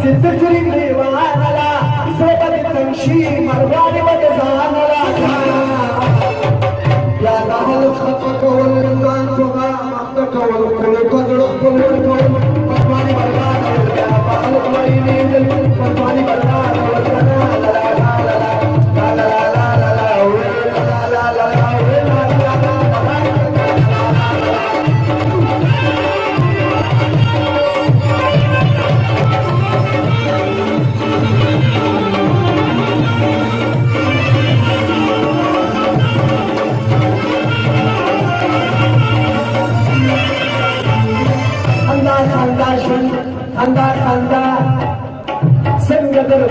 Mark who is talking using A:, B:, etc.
A: ستفرق ديواننا سوبر التمشي مرغاني وجزاننا يا دهل خطك والميزان تغا مقتك والقلوب قدرك كلكم فضاني مرغانا يا دهل قويني فضاني مرغانا والجنان لا لا لا لا لا لا لا خندا څنګه در